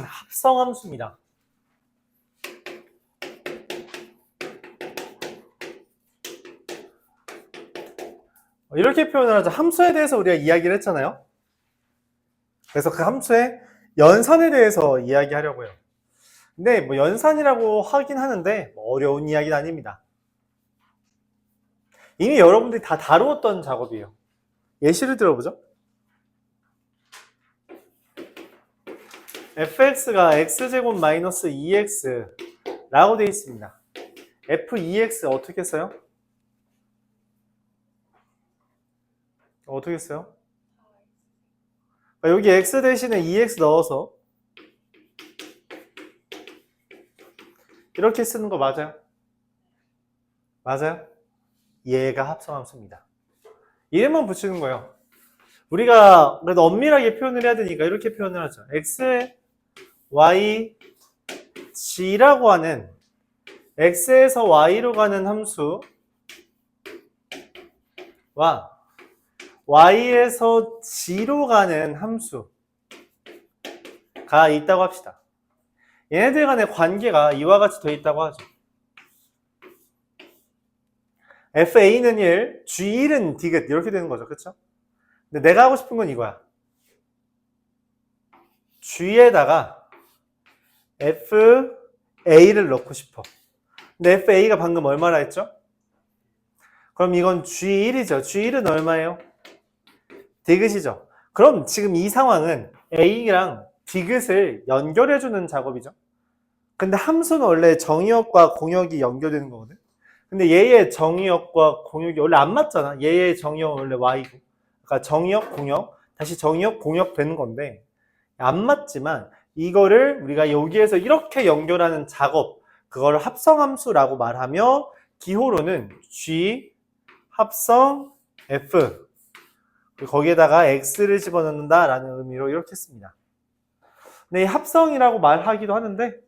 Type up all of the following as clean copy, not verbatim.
합성함수입니다. 이렇게 표현을 하죠. 함수에 대해서 우리가 이야기를 했잖아요. 그래서 그 함수의 연산에 대해서 이야기하려고요. 근데 뭐 연산이라고 하긴 하는데 어려운 이야기는 아닙니다. 이미 여러분들이 다 다루었던 작업이에요. 예시를 들어보죠. fx가 x제곱 마이너스 2x 라고 되어 있습니다. f2x 어떻게 써요? 어떻게 써요? 여기 x 대신에 2x 넣어서 이렇게 쓰는 거 맞아요? 맞아요? 얘가 합성함수입니다. 이름만 붙이는 거예요. 우리가 그래도 엄밀하게 표현을 해야 되니까 이렇게 표현을 하죠. x, y, g라고 하는 x에서 y로 가는 함수와 y에서 g로 가는 함수가 있다고 합시다. 얘네들 간의 관계가 이와 같이 되어 있다고 하죠. fa는 1, g1은 디귿 이렇게 되는 거죠. 그렇죠? 근데 내가 하고 싶은 건 이거야. g에다가 fa를 넣고 싶어. 근데 fa가 방금 얼마라 했죠? 그럼 이건 g1이죠. g1은 얼마예요? 디귿이죠. 그럼 지금 이 상황은 a랑 디귿을 연결해주는 작업이죠. 근데 함수는 원래 정의역과 공역이 연결되는 거거든. 근데 얘의 정의역과 공역이 원래 안 맞잖아. 얘의 정의역은 원래 y고. 그러니까 정의역, 공역, 다시 정의역, 공역 되는 건데 안 맞지만 이거를 우리가 여기에서 이렇게 연결하는 작업, 그걸 합성함수라고 말하며 기호로는 G 합성 F 거기에다가 X를 집어넣는다 라는 의미로 이렇게 씁니다. 근데 이 합성이라고 말하기도 하는데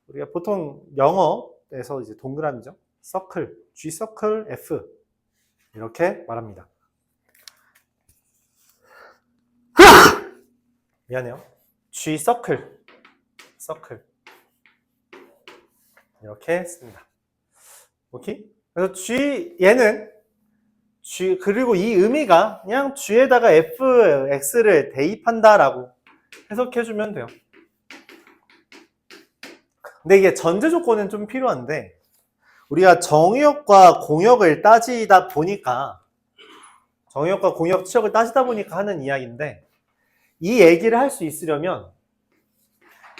우리가 보통 영어에서 이제 동그라미죠. 서클, G 서클 F 이렇게 말합니다. 미안해요. G 서클 이렇게 씁니다. 오케이? 그래서 G 얘는 G 그리고 이 의미가 그냥 G에다가 F, X를 대입한다라고 해석해주면 돼요. 근데 이게 전제 조건은 좀 필요한데 우리가 정의역과 공역을 따지다 보니까 정의역과 공역 치역을 따지다 보니까 하는 이야기인데 이 얘기를 할 수 있으려면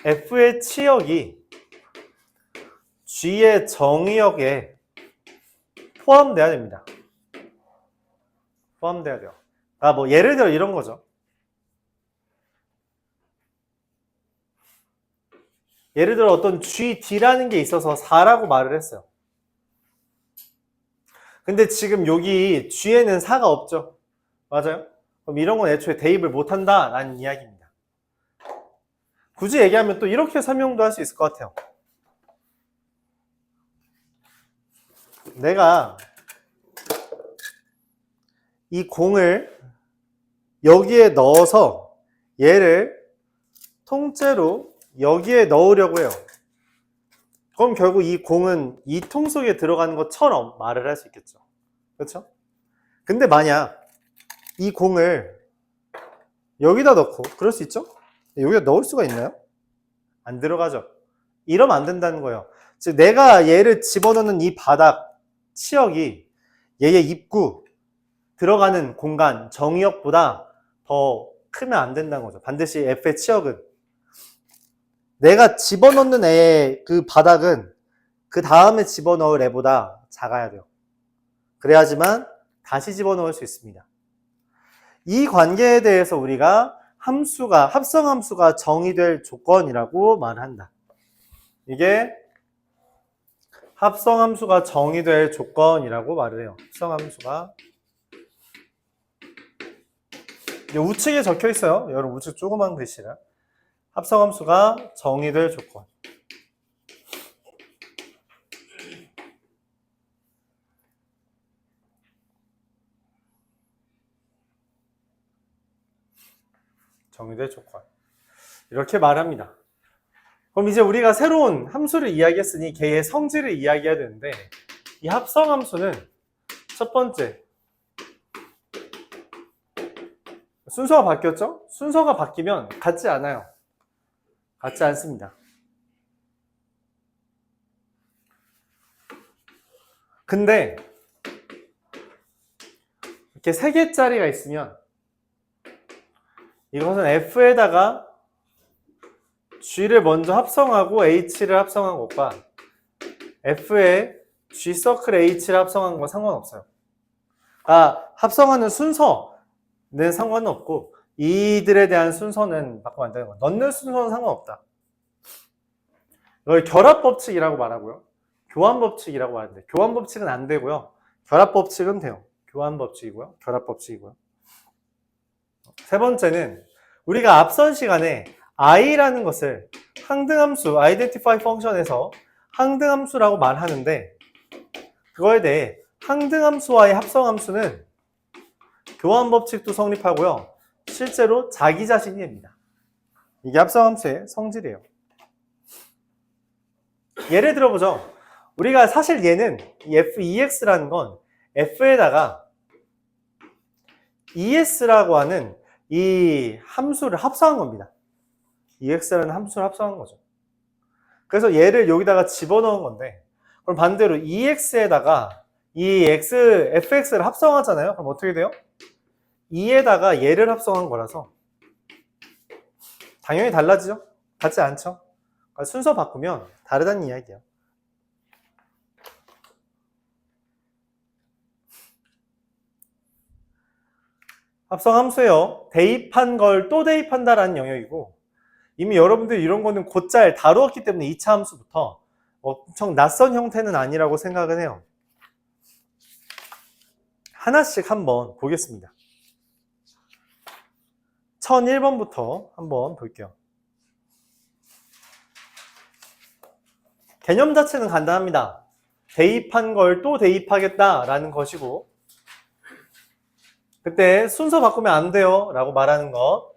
F의 치역이 G의 정의역에 포함돼야 됩니다. 포함돼야 돼요. 뭐 예를 들어 이런 거죠. 예를 들어 어떤 GD라는 게 있어서 4라고 말을 했어요. 근데 지금 여기 G에는 4가 없죠. 맞아요? 그럼 이런 건 애초에 대입을 못한다 라는 이야기입니다. 굳이 얘기하면 또 이렇게 설명도 할 수 있을 것 같아요. 내가 이 공을 여기에 넣어서 얘를 통째로 여기에 넣으려고 해요. 그럼 결국 이 공은 이 통 속에 들어가는 것처럼 말을 할 수 있겠죠. 그렇죠? 근데 만약 이 공을 여기다 넣고 그럴 수 있죠? 여기다 넣을 수가 있나요? 안 들어가죠. 이러면 안 된다는 거예요. 즉 내가 얘를 집어넣는 이 바닥 치역이 얘의 입구 들어가는 공간 정의역보다 더 크면 안 된다는 거죠. 반드시 F의 치역은 내가 집어넣는 애의 그 바닥은 그 다음에 집어넣을 애보다 작아야 돼요. 그래야지만 다시 집어넣을 수 있습니다. 이 관계에 대해서 우리가 합성함수가 정의될 조건이라고 말한다. 이게 합성함수가 정의될 조건이라고 말을 해요. 합성함수가 우측에 적혀 있어요. 여러분 우측 조그만 글씨라. 합성함수가 정의될 조건. 정의될 조건. 이렇게 말합니다. 그럼 이제 우리가 새로운 함수를 이야기했으니 걔의 성질을 이야기해야 되는데, 이 합성함수는 첫 번째, 순서가 바뀌었죠? 순서가 바뀌면 같지 않아요. 같지 않습니다. 근데 이렇게 3개짜리가 있으면 이것은 F에다가 G를 먼저 합성하고 H를 합성한 것과 F에 G 서클 H를 합성한 건 상관없어요. 합성하는 순서는 상관은 없고 이들에 대한 순서는 바꾸면 안 되는 거예요. 넣는 순서는 상관없다. 이걸 결합법칙이라고 말하고요. 교환법칙이라고 하는데 교환법칙은 안 되고요. 결합법칙은 돼요. 교환법칙이고요. 결합법칙이고요. 세 번째는 우리가 앞선 시간에 i라는 것을 항등함수, identify function에서 항등함수라고 말하는데 그거에 대해 항등함수와의 합성함수는 교환법칙도 성립하고요. 실제로 자기 자신이 됩니다. 이게 합성함수의 성질이에요. 예를 들어보죠. 우리가 사실 얘는 이 f(EX라는 건 f에다가 ES라고 하는 이 함수를 합성한 겁니다. EX라는 함수를 합성한 거죠. 그래서 얘를 여기다가 집어넣은 건데 그럼 반대로 EX에다가 이 fx를 합성하잖아요. 그럼 어떻게 돼요? 2에다가 얘를 합성한 거라서 당연히 달라지죠? 같지 않죠? 그러니까 순서 바꾸면 다르다는 이야기예요. 합성함수예요. 대입한 걸 또 대입한다라는 영역이고 이미 여러분들이 이런 거는 곧잘 다루었기 때문에 2차 함수부터 엄청 낯선 형태는 아니라고 생각은 해요. 하나씩 한번 보겠습니다. 1001번부터 한번 볼게요. 개념 자체는 간단합니다. 대입한 걸 또 대입하겠다라는 것이고 그때 순서 바꾸면 안 돼요 라고 말하는 것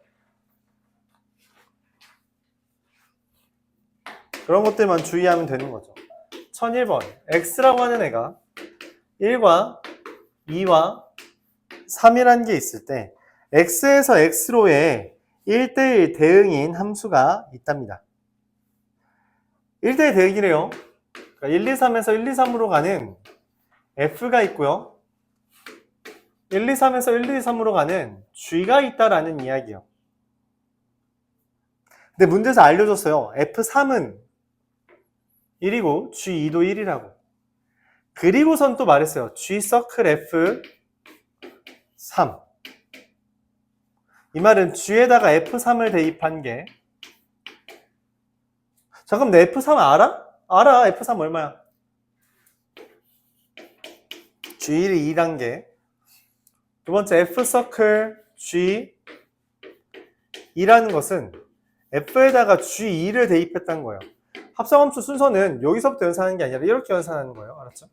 그런 것들만 주의하면 되는 거죠. 1001번 x라고 하는 애가 1과 2와 3이라는 게 있을 때 x에서 x로의 1대1 대응인 함수가 있답니다. 1대1 대응이래요. 그러니까 1, 2, 3에서 1, 2, 3으로 가는 f가 있고요. 1, 2, 3에서 1, 2, 3으로 가는 g가 있다라는 이야기예요. 근데 문제에서 알려줬어요. f3은 1이고 g2도 1이라고. 그리고선 또 말했어요. g 서클 f3. 이 말은 g에다가 f3을 대입한 게 잠깐만 내 f3 알아? 알아. f3 얼마야? g1이 2단계 두 번째 f 서클 g2라는 것은 f에다가 g2를 대입했다는 거예요. 합성함수 순서는 여기서부터 연산하는 게 아니라 이렇게 연산하는 거예요. 알았죠?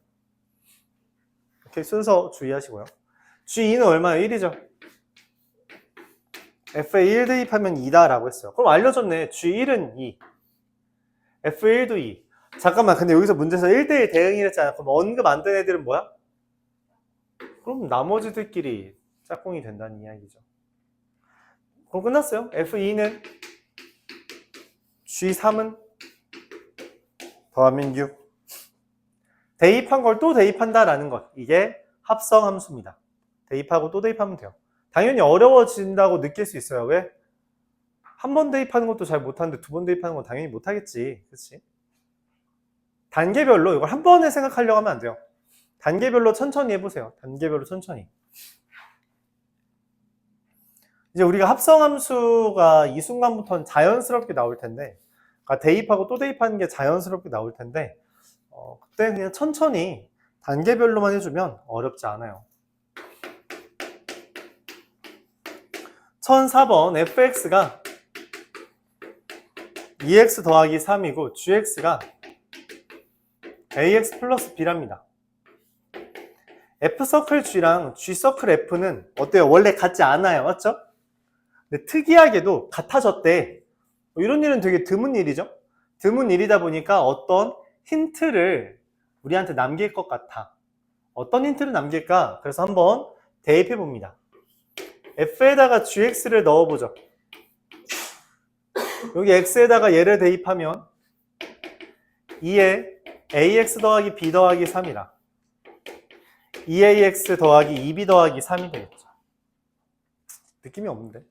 이렇게 순서 주의하시고요. g2는 얼마예요? 1이죠. f에 1 대입하면 2다 라고 했어요. 그럼 알려줬네. g1은 2 f1도 2 잠깐만 근데 여기서 문제에서 1대1 대응이랬잖아. 그럼 언급 안 된 애들은 뭐야? 그럼 나머지들끼리 짝꿍이 된다는 이야기죠. 그럼 끝났어요. F2는 G3은 더하면 6 대입한 걸 또 대입한다라는 것 이게 합성함수입니다. 대입하고 또 대입하면 돼요. 당연히 어려워진다고 느낄 수 있어요. 왜? 한 번 대입하는 것도 잘 못하는데 두 번 대입하는 건 당연히 못하겠지. 그치? 단계별로 이걸 한 번에 생각하려고 하면 안 돼요. 단계별로 천천히 해보세요. 단계별로 천천히. 이제 우리가 합성함수가 이 순간부터는 자연스럽게 나올 텐데 그러니까 대입하고 또 대입하는 게 자연스럽게 나올 텐데 그때 그냥 천천히 단계별로만 해주면 어렵지 않아요. 1004번 fx가 2x 더하기 3이고 gx가 ax 플러스 b랍니다. f서클 g랑 g서클 f는 어때요? 원래 같지 않아요. 맞죠? 근데 특이하게도 같아졌대. 이런 일은 되게 드문 일이죠. 드문 일이다 보니까 어떤 힌트를 우리한테 남길 것 같아. 어떤 힌트를 남길까? 그래서 한번 대입해 봅니다. f에다가 gx를 넣어보죠. 여기 x에다가 얘를 대입하면 2에 ax 더하기 b 더하기 3이라 2ax 더하기 2b 더하기 3이 되겠죠. 느낌이 없는데.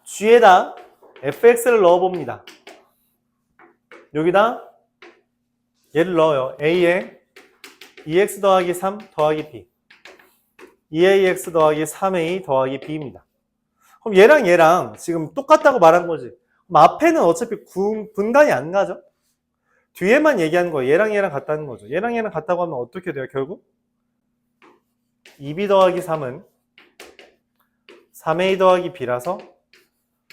g에다 fx를 넣어봅니다. 여기다 얘를 넣어요. a에 2x 더하기 3 더하기 b 2ax 더하기 3a 더하기 b입니다. 그럼 얘랑 지금 똑같다고 말한 거지. 그럼 앞에는 어차피 분간이 안 가죠? 뒤에만 얘기하는 거예요. 얘랑 같다는 거죠. 얘랑 같다고 하면 어떻게 돼요? 결국 2b 더하기 3은 3a 더하기 b라서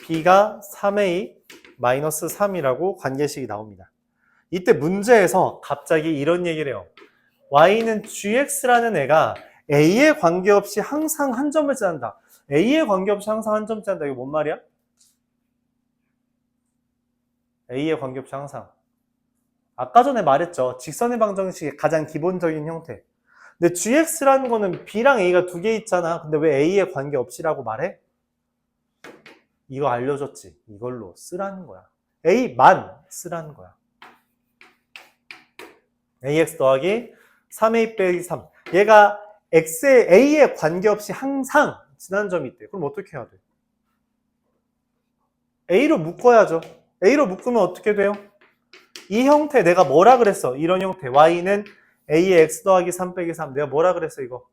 b가 3a 마이너스 3이라고 관계식이 나옵니다. 이때 문제에서 갑자기 이런 얘기를 해요. y는 gx라는 애가 a에 관계없이 항상 한 점을 짠다. a에 관계없이 항상 한 점 짠다. 이거 뭔 말이야? a에 관계없이 항상. 아까 전에 말했죠. 직선의 방정식의 가장 기본적인 형태. 근데 gx라는 거는 b랑 a가 두 개 있잖아. 근데 왜 a에 관계없이라고 말해? 이거 알려줬지. 이걸로 쓰라는 거야. a만 쓰라는 거야. ax 더하기 3a 빼기 3. 얘가 a에 관계없이 항상 지난 점이 있대. 그럼 어떻게 해야 돼? a로 묶어야죠. a로 묶으면 어떻게 돼요? 이 형태 내가 뭐라 그랬어? 이런 형태 y는 a의 x 더하기 3 빼기 3. 내가 뭐라 그랬어 이거?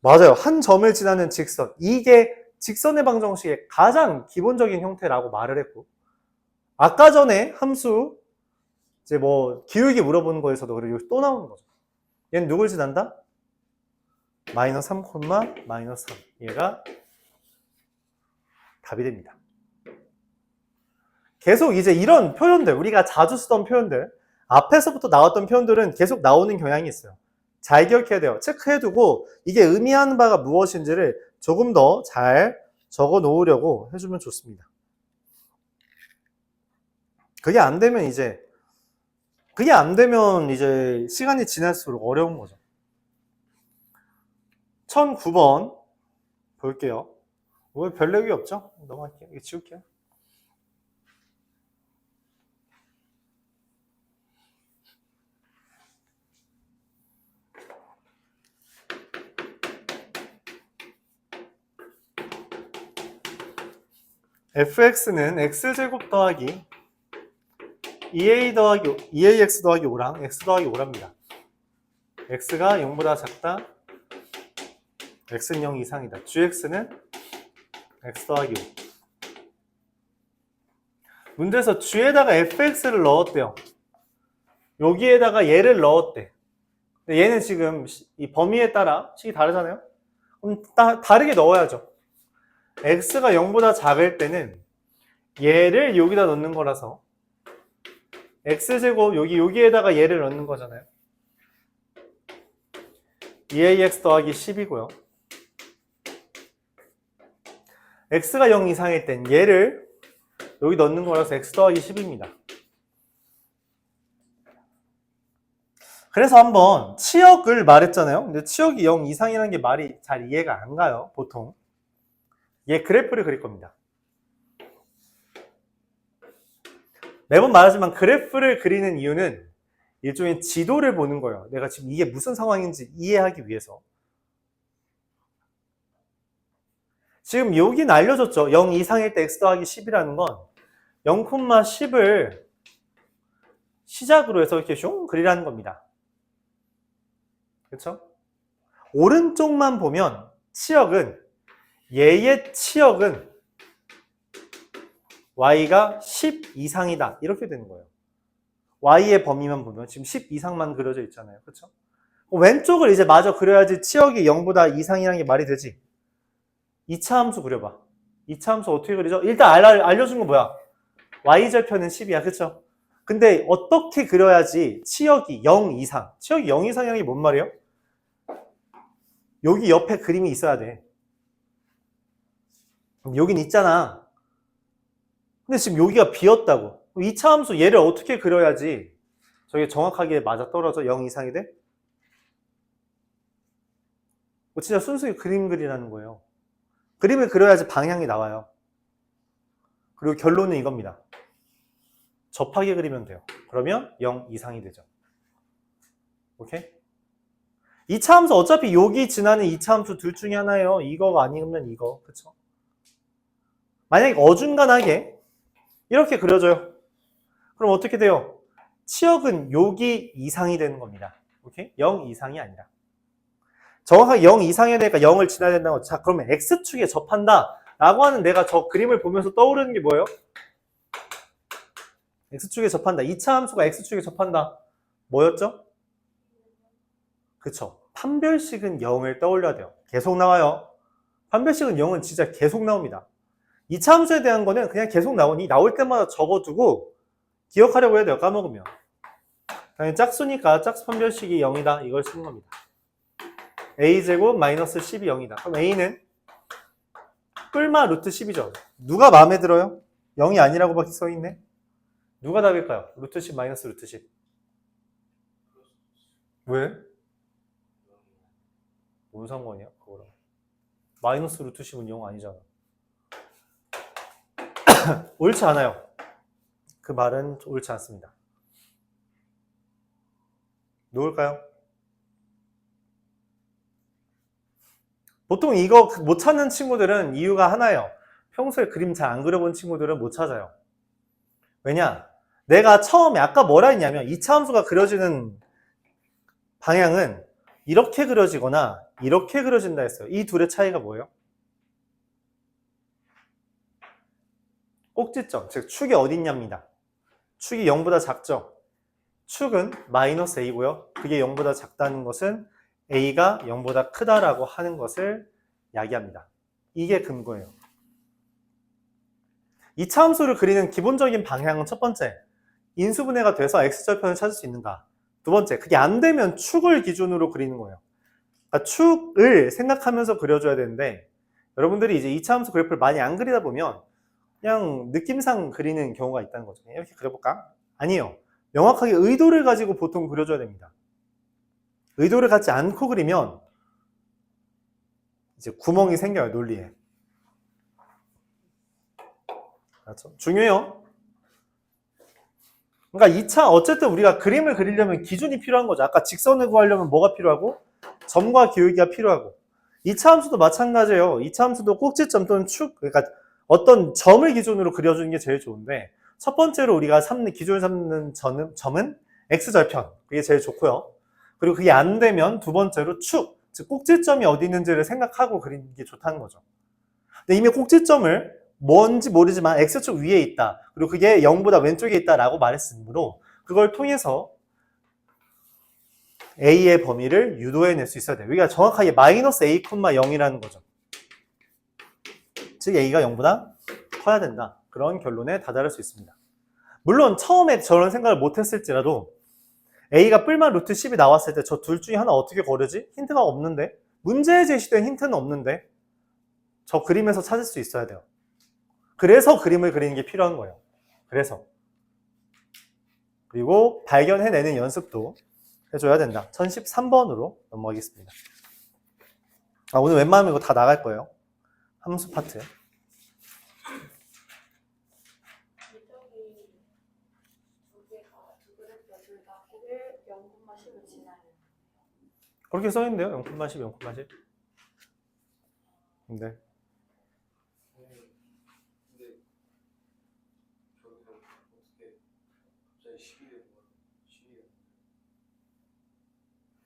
맞아요. 한 점을 지나는 직선. 이게 직선의 방정식의 가장 기본적인 형태라고 말을 했고, 아까 전에 함수 이제 뭐 기울기 물어보는 거에서도 그리고 또 나오는 거죠. 얘는 누굴 지난다? 마이너스 3, 마이너스 3. 얘가 답이 됩니다. 계속 이제 이런 표현들, 우리가 자주 쓰던 표현들, 앞에서부터 나왔던 표현들은 계속 나오는 경향이 있어요. 잘 기억해야 돼요. 체크해두고 이게 의미하는 바가 무엇인지를 조금 더 잘 적어 놓으려고 해주면 좋습니다. 그게 안 되면 이제 시간이 지날수록 어려운 거죠. 1009번 볼게요. 왜 별 내용이 없죠? 넘어갈게요. 이거 지울게요. fx는 x제곱 더하기 2ax 더하기 5랑 x 더하기 5랍니다. x가 0보다 작다. x는 0 이상이다. gx는 x 더하기 5. 문제에서 g에다가 fx를 넣었대요. 여기에다가 얘를 넣었대. 근데 얘는 지금 이 범위에 따라 식이 다르잖아요. 그럼 다르게 넣어야죠. x가 0보다 작을 때는 얘를 여기다 넣는 거라서 x제곱 여기에다가 얘를 넣는 거잖아요. 2ax 더하기 10이고요. x가 0 이상일 땐 얘를 여기 넣는 거라서 x 더하기 10입니다. 그래서 한번 치역을 말했잖아요. 근데 치역이 0 이상이라는 게 말이 잘 이해가 안 가요, 보통. 얘 그래프를 그릴 겁니다. 매번 말하지만 그래프를 그리는 이유는 일종의 지도를 보는 거예요. 내가 지금 이게 무슨 상황인지 이해하기 위해서. 지금 여긴 알려줬죠. 0 이상일 때 x 더하기 10이라는 건 0,10을 시작으로 해서 이렇게 슝 그리라는 겁니다. 그렇죠? 오른쪽만 보면 얘의 치역은 y가 10 이상이다. 이렇게 되는 거예요. y의 범위만 보면 지금 10 이상만 그려져 있잖아요. 그렇죠? 왼쪽을 이제 마저 그려야지 치역이 0보다 이상이라는 게 말이 되지. 2차 함수 그려봐. 2차 함수 어떻게 그리죠? 일단 알려준 건 뭐야? y절편은 10이야. 그렇죠? 근데 어떻게 그려야지 치역이 0 이상. 치역이 0 이상이라는 게 뭔 말이에요? 여기 옆에 그림이 있어야 돼. 여긴 있잖아. 근데 지금 여기가 비었다고. 2차 함수 얘를 어떻게 그려야지 저게 정확하게 맞아떨어져 0 이상이 돼? 진짜 순수히 그림 그리라는 거예요. 그림을 그려야지 방향이 나와요. 그리고 결론은 이겁니다. 접하게 그리면 돼요. 그러면 0 이상이 되죠. 오케이? 2차 함수 어차피 여기 지나는 2차 함수 둘 중에 하나예요. 이거가 아니면 이거. 그쵸? 만약에 어중간하게 이렇게 그려져요. 그럼 어떻게 돼요? 치역은 여기 이상이 되는 겁니다. 오케이? 0 이상이 아니라. 정확하게 0 이상이 되니까 0을 지나야 된다고. 자, 그러면 X축에 접한다. 라고 하는 내가 저 그림을 보면서 떠오르는 게 뭐예요? X축에 접한다. 2차 함수가 X축에 접한다. 뭐였죠? 그쵸. 판별식은 0을 떠올려야 돼요. 계속 나와요. 판별식은 0은 진짜 계속 나옵니다. 2차 함수에 대한 거는 그냥 계속 나오니 나올 때마다 적어두고 기억하려고 해야 돼요. 까먹으면. 당연히 짝수니까 짝수 판별식이 0이다. 이걸 쓰는 겁니다. a제곱 마이너스 10이 0이다. 그럼 a는 뿔마 루트 10이죠. 누가 마음에 들어요? 0이 아니라고밖에 써있네. 누가 답일까요? 루트 10 마이너스 루트 10. 왜? 뭔 상관이야? 그거랑. 마이너스 루트 10은 0 아니잖아. 옳지 않아요. 그 말은 옳지 않습니다. 누굴까요? 보통 이거 못 찾는 친구들은 이유가 하나예요. 평소에 그림 잘 안 그려본 친구들은 못 찾아요. 왜냐? 내가 처음에 아까 뭐라 했냐면 2차 함수가 그려지는 방향은 이렇게 그려지거나 이렇게 그려진다 했어요. 이 둘의 차이가 뭐예요? 꼭지점, 즉 축이 어디 있냐입니다. 축이 0보다 작죠? 축은 마이너스 a고요. 그게 0보다 작다는 것은 a가 0보다 크다라고 하는 것을 야기합니다. 이게 근거예요. 2차 함수를 그리는 기본적인 방향은 첫 번째, 인수분해가 돼서 x절편을 찾을 수 있는가. 두 번째, 그게 안 되면 축을 기준으로 그리는 거예요. 그러니까 축을 생각하면서 그려줘야 되는데 여러분들이 이제 2차 함수 그래프를 많이 안 그리다 보면 그냥 느낌상 그리는 경우가 있다는 거죠. 이렇게 그려볼까? 아니에요. 명확하게 의도를 가지고 보통 그려줘야 됩니다. 의도를 갖지 않고 그리면 이제 구멍이 생겨요, 논리에. 그렇죠? 중요해요. 그러니까 2차 어쨌든 우리가 그림을 그리려면 기준이 필요한 거죠. 아까 직선을 구하려면 뭐가 필요하고? 점과 기울기가 필요하고. 2차 함수도 마찬가지예요. 2차 함수도 꼭지점 또는 축, 그러니까 어떤 점을 기준으로 그려주는 게 제일 좋은데 첫 번째로 우리가 기준을 삼는 점은 x절편. 그게 제일 좋고요. 그리고 그게 안 되면 두 번째로 축, 즉 꼭지점이 어디 있는지를 생각하고 그리는 게 좋다는 거죠. 근데 이미 꼭지점을 뭔지 모르지만 x축 위에 있다. 그리고 그게 0보다 왼쪽에 있다라고 말했으므로 그걸 통해서 a의 범위를 유도해낼 수 있어야 돼요. 여기가 정확하게 마이너스 a, 0이라는 거죠. 즉 a가 0보다 커야 된다. 그런 결론에 다다를 수 있습니다. 물론 처음에 저런 생각을 못했을지라도 a가 뿔마 루트 10이 나왔을 때 저 둘 중에 하나 어떻게 고르지? 힌트가 없는데? 문제에 제시된 힌트는 없는데? 저 그림에서 찾을 수 있어야 돼요. 그래서 그림을 그리는 게 필요한 거예요. 그래서. 그리고 발견해내는 연습도 해줘야 된다. 1013번으로 넘어가겠습니다. 오늘 웬만하면 이거 다 나갈 거예요. 함수 파트. 그렇게 써있는데요. 0,10, 0,10. 네.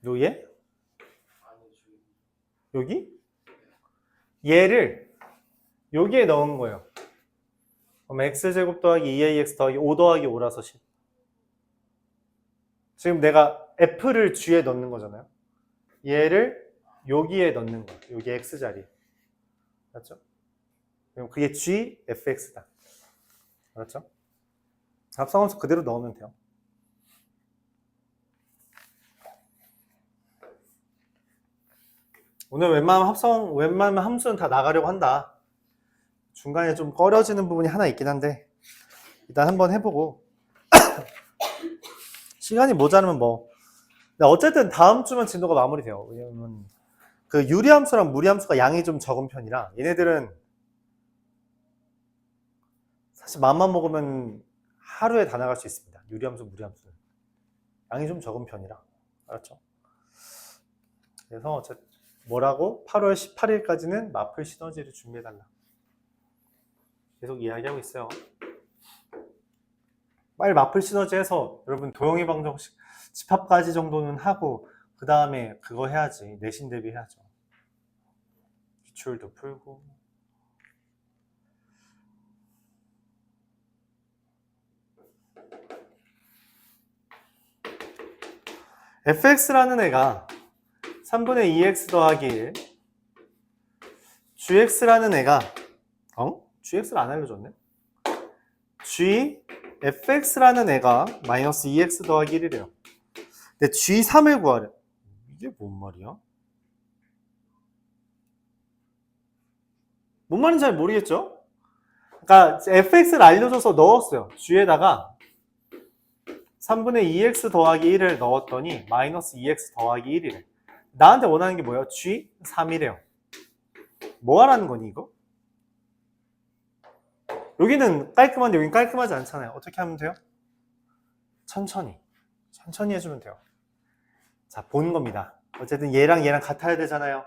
요얘? 여기? 얘를 여기에 넣은 거예요. 그럼 x제곱 더하기 2ax 더하기 5 더하기 5라서 10. 지금 내가 f를 g에 넣는 거잖아요. 얘를 여기에 넣는 거예요. 여기 x자리. 맞죠? 그럼 그게 g, fx다. 알았죠? 합성함수 그대로 넣으면 돼요. 오늘 웬만하면 함수는 다 나가려고 한다. 중간에 좀 꺼려지는 부분이 하나 있긴 한데 일단 한번 해보고 시간이 모자르면 뭐 근데 어쨌든 다음 주면 진도가 마무리돼요. 왜냐면 그 유리함수랑 무리함수가 양이 좀 적은 편이라 얘네들은 사실 맘만 먹으면 하루에 다 나갈 수 있습니다. 유리함수, 무리함수는 양이 좀 적은 편이라 알았죠? 그래서 어쨌든 뭐라고 8월 18일까지는 마플 시너지를 준비해달라 계속 이야기하고 있어요. 빨리 마플 시너지 해서 여러분 도형의 방정식 집합까지 정도는 하고 그 다음에 그거 해야지. 내신 대비 해야죠. 기출도 풀고 fx라는 애가 3분의 2x 더하기 1 gx라는 애가 gx를 안 알려줬네. fx라는 애가 마이너스 2x 더하기 1이래요. 근데 g3을 구하래. 이게 뭔 말이야? 뭔 말인지 잘 모르겠죠? 그러니까 fx를 알려줘서 넣었어요. g에다가 3분의 2x 더하기 1을 넣었더니 마이너스 2x 더하기 1이래. 나한테 원하는 게 뭐예요? g3이래요. 뭐 하라는 거니 이거? 여기는 깔끔한데 여기는 깔끔하지 않잖아요. 어떻게 하면 돼요? 천천히 해주면 돼요. 자, 보는 겁니다. 어쨌든 얘랑 얘랑 같아야 되잖아요.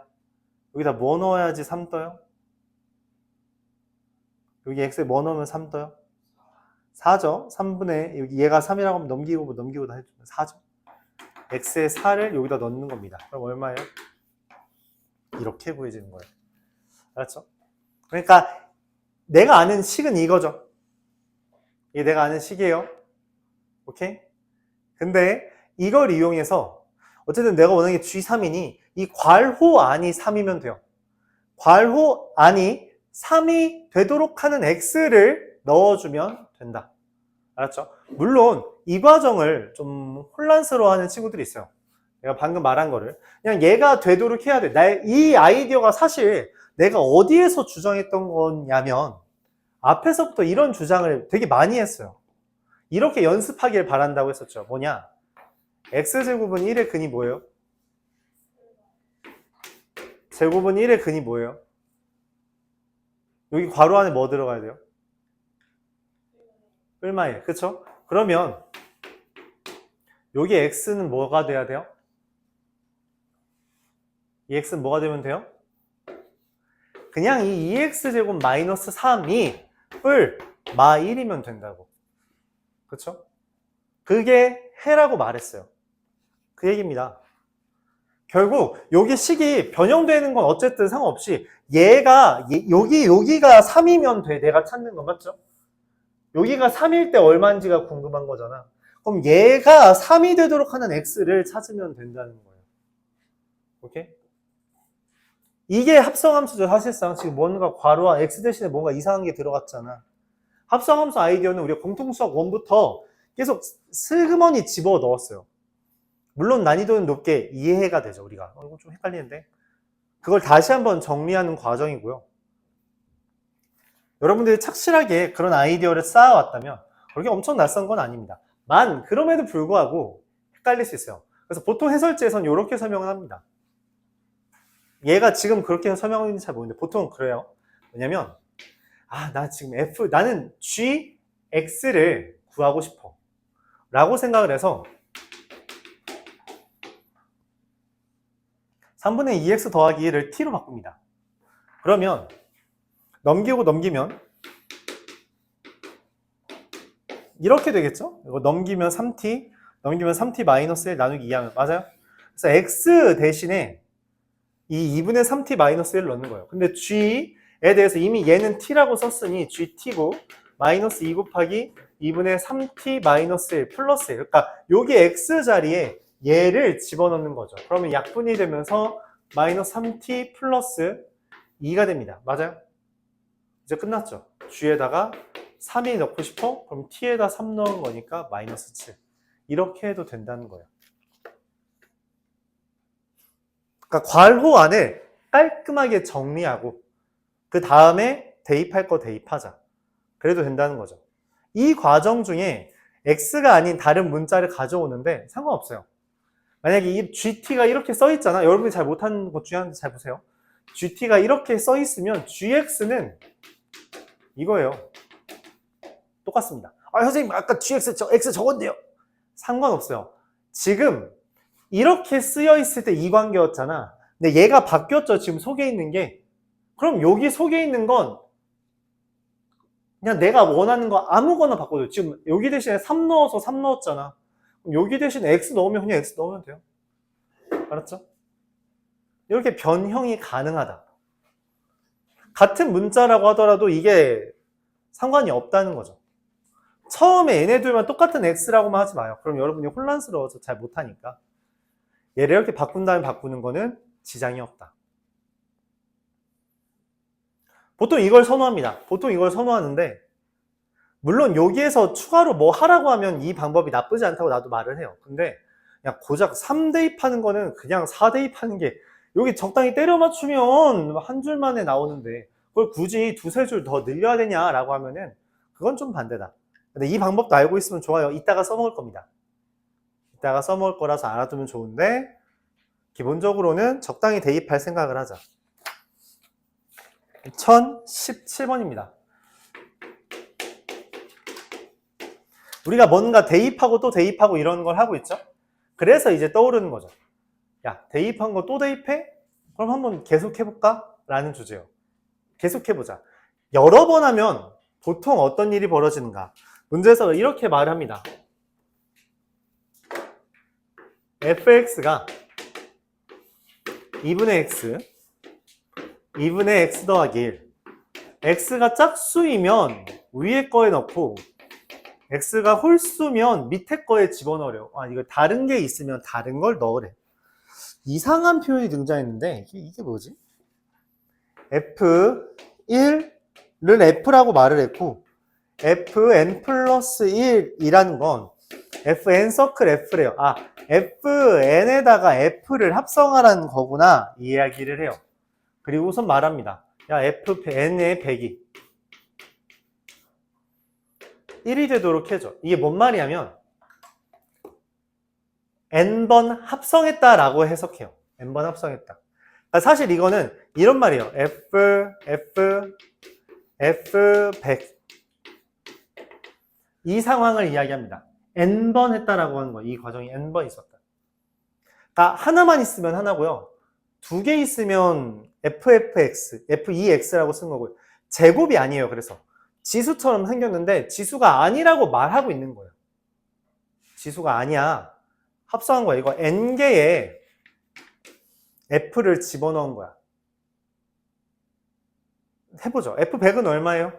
여기다 뭐 넣어야지 3 떠요? 여기 x에 뭐 넣으면 3 떠요? 4죠. 3분의 여기 얘가 3이라고 하면 넘기고 다 해주면 4죠. x에 4를 여기다 넣는 겁니다. 그럼 얼마예요? 이렇게 구해지는 거예요. 알았죠? 그러니까 내가 아는 식은 이거죠. 이게 내가 아는 식이에요. 오케이? 근데 이걸 이용해서 어쨌든 내가 원하는 게 G3이니 이 괄호 안이 3이면 돼요. 괄호 안이 3이 되도록 하는 X를 넣어주면 된다. 알았죠? 물론 이 과정을 좀 혼란스러워하는 친구들이 있어요. 내가 방금 말한 거를 그냥 얘가 되도록 해야 돼. 이 아이디어가 사실 내가 어디에서 주장했던 거냐면 앞에서부터 이런 주장을 되게 많이 했어요. 이렇게 연습하길 바란다고 했었죠. 뭐냐? x제곱은 1의 근이 뭐예요? 제곱은 1의 근이 뭐예요? 여기 괄호 안에 뭐 들어가야 돼요? 얼마 1. 그쵸? 그러면 여기 x는 뭐가 돼야 돼요? 이 x는 뭐가 되면 돼요? 그냥 이 2x제곱 마이너스 3이 마 1이면 된다고. 그쵸? 그게 해라고 말했어요. 그 얘기입니다. 결국 여기 식이 변형되는 건 어쨌든 상관없이 얘가 여기가 3이면 돼. 내가 찾는 건 맞죠? 여기가 3일 때 얼마인지가 궁금한 거잖아. 그럼 얘가 3이 되도록 하는 x를 찾으면 된다는 거예요. 오케이? 이게 합성함수죠. 사실상 지금 뭔가 괄호와 x 대신에 뭔가 이상한 게 들어갔잖아. 합성함수 아이디어는 우리가 공통수학 1부터 계속 슬그머니 집어 넣었어요. 물론 난이도는 높게 이해가 되죠. 우리가 이거 좀 헷갈리는데 그걸 다시 한번 정리하는 과정이고요. 여러분들이 착실하게 그런 아이디어를 쌓아왔다면 그렇게 엄청 낯선 건 아닙니다. 그럼에도 불구하고 헷갈릴 수 있어요. 그래서 보통 해설지에서는 이렇게 설명을 합니다. 얘가 지금 그렇게 설명하는지 잘 모르는데 보통 그래요. 왜냐면 나 지금 나는 gx를 구하고 싶어 라고 생각을 해서 3분의 2x 더하기 1을 t로 바꿉니다. 그러면 넘기면 이렇게 되겠죠? 이거 넘기면 3t 마이너스 1 나누기 2하면 맞아요? 그래서 x 대신에 이 2분의 3t 마이너스 1을 넣는 거예요. 근데 g에 대해서 이미 얘는 t라고 썼으니 gt고 마이너스 2 곱하기 2분의 3t 마이너스 1 플러스 1. 그러니까 여기 x 자리에 얘를 집어넣는 거죠. 그러면 약분이 되면서 마이너스 3t 플러스 2가 됩니다. 맞아요? 이제 끝났죠. g에다가 3이 넣고 싶어? 그럼 t에다 3 넣은 거니까 마이너스 7. 이렇게 해도 된다는 거예요. 그러니까 괄호 안에 깔끔하게 정리하고 그 다음에 대입할 거 대입하자. 그래도 된다는 거죠. 이 과정 중에 x가 아닌 다른 문자를 가져오는데 상관없어요. 만약에 이 gt가 이렇게 써 있잖아. 여러분이 잘 못하는 것 중에 하나인데 잘 보세요. gt가 이렇게 써 있으면 gx는 이거예요. 똑같습니다. 아, 선생님 아까 gx x 적었는데요. 상관없어요. 지금 이렇게 쓰여 있을 때 이 관계였잖아. 근데 얘가 바뀌었죠. 지금 속에 있는 게. 그럼 여기 속에 있는 건 그냥 내가 원하는 거 아무거나 바꿔줘. 지금 여기 대신에 3 넣어서 3 넣었잖아. 그럼 여기 대신에 x 넣으면 그냥 x 넣으면 돼요. 알았죠? 이렇게 변형이 가능하다. 같은 문자라고 하더라도 이게 상관이 없다는 거죠. 처음에 얘네들만 똑같은 x라고만 하지 마요. 그럼 여러분이 혼란스러워서 잘 못하니까. 얘를 이렇게 바꾼 다음에 바꾸는 거는 지장이 없다. 보통 이걸 선호합니다. 보통 이걸 선호하는데 물론 여기에서 추가로 뭐 하라고 하면 이 방법이 나쁘지 않다고 나도 말을 해요. 근데 그냥 고작 3 대입하는 거는 그냥 4 대입하는 게 여기 적당히 때려 맞추면 한 줄 만에 나오는데 그걸 굳이 두세 줄 더 늘려야 되냐라고 하면은 그건 좀 반대다. 근데 이 방법도 알고 있으면 좋아요. 이따가 써먹을 겁니다. 이따가 써먹을 거라서 알아두면 좋은데 기본적으로는 적당히 대입할 생각을 하자. 1017번입니다. 우리가 뭔가 대입하고 또 대입하고 이런 걸 하고 있죠? 그래서 이제 떠오르는 거죠. 야, 대입한 거 또 대입해? 그럼 한번 계속해볼까? 라는 주제요. 계속해보자. 여러 번 하면 보통 어떤 일이 벌어지는가? 문제에서 이렇게 말합니다. fx가 2분의 x, 2분의 x 더하기 1. x가 짝수이면 위에 거에 넣고 x가 홀수면 밑에 거에 집어넣으려. 아, 이거 다른 게 있으면 다른 걸 넣으래. 이상한 표현이 등장했는데 이게 뭐지? f1은 f라고 말을 했고 fn 플러스 1이라는 건 fn 서클 f래요. 아, fn에다가 f를 합성하라는 거구나 이 이야기를 해요. 그리고 우선 말합니다. 야, fn의 100이 1이 되도록 해줘. 이게 뭔 말이냐면 n번 합성했다라고 해석해요. n번 합성했다. 사실 이거는 이런 말이에요. f100 이 상황을 이야기합니다. n번 했다라고 하는 거예요. 이 과정이 n번 있었다. 그러니까 하나만 있으면 하나고요. 두 개 있으면 ffx, fex라고 쓴 거고요. 제곱이 아니에요. 그래서 지수처럼 생겼는데 지수가 아니라고 말하고 있는 거예요. 지수가 아니야. 합성한 거야. 이거 n개의 f를 집어넣은 거야. 해보죠. f100은 얼마예요?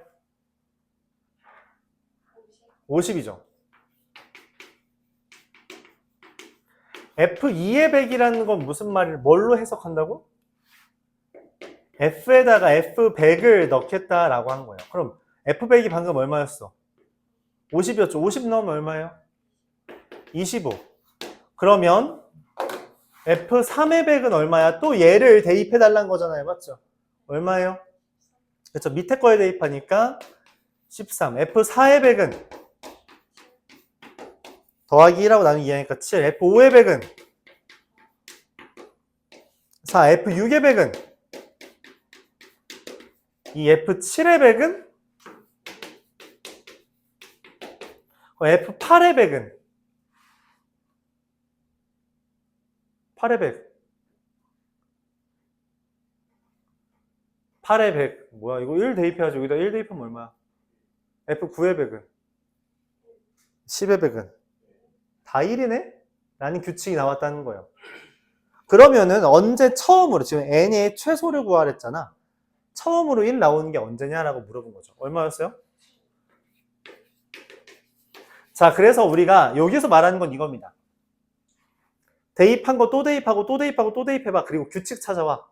50이죠. f2의 100이라는 건 무슨 말을 뭘로 해석한다고? f에다가 f100을 넣겠다라고 한 거예요. 그럼 f100이 방금 얼마였어? 50이었죠. 50 넣으면 얼마예요? 25. 그러면 f3의 100은 얼마야? 또 얘를 대입해달라는 거잖아요. 맞죠? 얼마예요? 그렇죠. 밑에 거에 대입하니까 13. f4의 100은 더하기 1하고 나누기 2하니까 7. f5의 100은 4. f6의 100은 이 f7의 100은 f8의 100은 8의 100 8의 100 뭐야 이거 1 대입해야지. 여기다 1 대입하면 얼마야? f9의 100은 10의 100은 다 1이네? 라는 규칙이 나왔다는 거예요. 그러면은 언제 처음으로 지금 n의 최소를 구하랬잖아. 처음으로 1 나오는 게 언제냐라고 물어본 거죠. 얼마였어요? 자, 그래서 우리가 여기서 말하는 건 이겁니다. 대입한 거 또 대입하고 또 대입하고 또 대입해봐. 그리고 규칙 찾아와.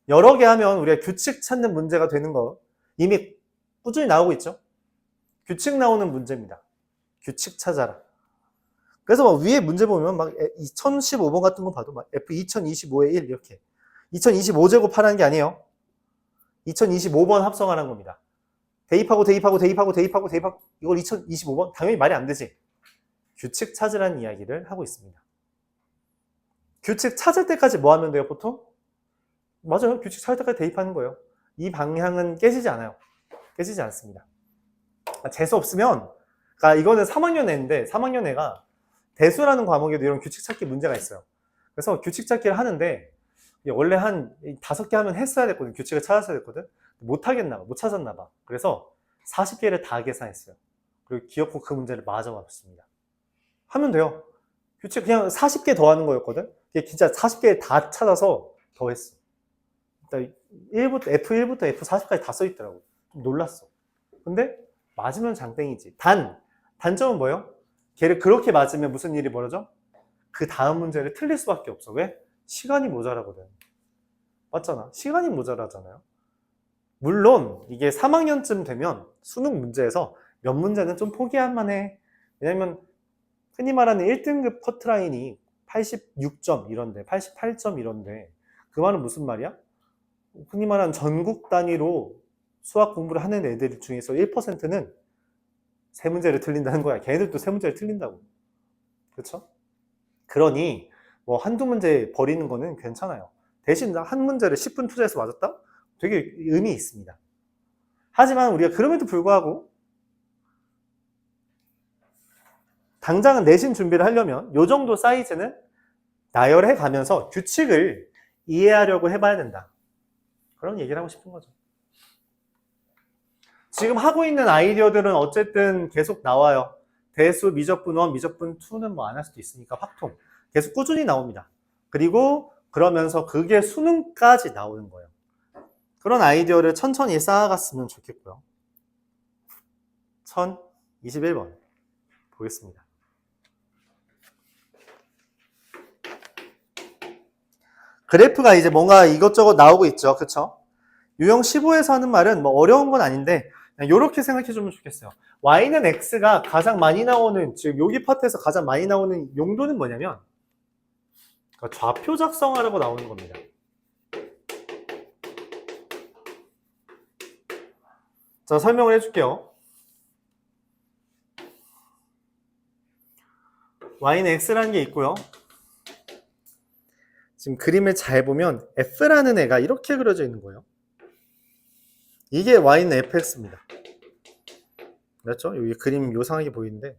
여러 개 하면 우리가 규칙 찾는 문제가 되는 거 이미 꾸준히 나오고 있죠. 규칙 나오는 문제입니다. 규칙 찾아라. 그래서 막 위에 문제 보면 막 2015번 같은 거 봐도 막 F2025의 1 이렇게 2025제곱 하라는 게 아니에요. 2025번 합성하라는 겁니다. 대입하고 이걸 2025번? 당연히 말이 안 되지. 규칙 찾으라는 이야기를 하고 있습니다. 규칙 찾을 때까지 뭐 하면 돼요, 보통? 맞아요. 규칙 찾을 때까지 대입하는 거예요. 이 방향은 깨지지 않아요. 깨지지 않습니다. 재수 없으면, 그러니까 이거는 3학년 애인데 3학년 애가 대수라는 과목에도 이런 규칙 찾기 문제가 있어요. 그래서 규칙 찾기를 하는데 원래 한 5개 하면 했어야 됐거든. 규칙을 찾았어야 됐거든. 못 찾았나 봐. 그래서 40개를 다 계산했어요. 그리고 기어코 그 문제를 맞아봤습니다. 하면 돼요. 규칙 그냥 40개 더 하는 거였거든. 진짜 40개 다 찾아서 더 했어. F1부터 F40까지 다 써있더라고. 좀 놀랐어. 근데 맞으면 장땡이지. 단점은 뭐예요? 걔를 그렇게 맞으면 무슨 일이 벌어져? 그 다음 문제를 틀릴 수밖에 없어. 왜? 시간이 모자라거든. 맞잖아. 시간이 모자라잖아요. 물론 이게 3학년쯤 되면 수능 문제에서 몇 문제는 좀 포기할 만해. 왜냐면 흔히 말하는 1등급 커트라인이 86점 이런데 88점 이런데 그 말은 무슨 말이야? 흔히 말하는 전국 단위로 수학 공부를 하는 애들 중에서 1%는 세 문제를 틀린다는 거야. 걔네들도 세 문제를 틀린다고. 그렇죠? 그러니 뭐 한두 문제 버리는 거는 괜찮아요. 대신 한 문제를 10분 투자해서 맞았다? 되게 의미 있습니다. 하지만 우리가 그럼에도 불구하고 당장은 내신 준비를 하려면 이 정도 사이즈는 나열해 가면서 규칙을 이해하려고 해봐야 된다. 그런 얘기를 하고 싶은 거죠. 지금 하고 있는 아이디어들은 어쨌든 계속 나와요. 대수, 미적분 1, 미적분 2는 뭐 안 할 수도 있으니까 확통. 계속 꾸준히 나옵니다. 그리고 그러면서 그게 수능까지 나오는 거예요. 그런 아이디어를 천천히 쌓아갔으면 좋겠고요. 1021번 보겠습니다. 그래프가 이제 뭔가 이것저것 나오고 있죠. 그쵸? 유형 15에서 하는 말은 뭐 어려운 건 아닌데 이렇게 생각해 주면 좋겠어요. y는 x가 가장 많이 나오는, 즉 여기 파트에서 가장 많이 나오는 용도는 뭐냐면 좌표 작성하라고 나오는 겁니다. 자, 설명을 해줄게요. y는 x라는 게 있고요. 지금 그림을 잘 보면 f라는 애가 이렇게 그려져 있는 거예요. 이게 y는 fx입니다. 맞죠? 여기 그림 요상하게 보이는데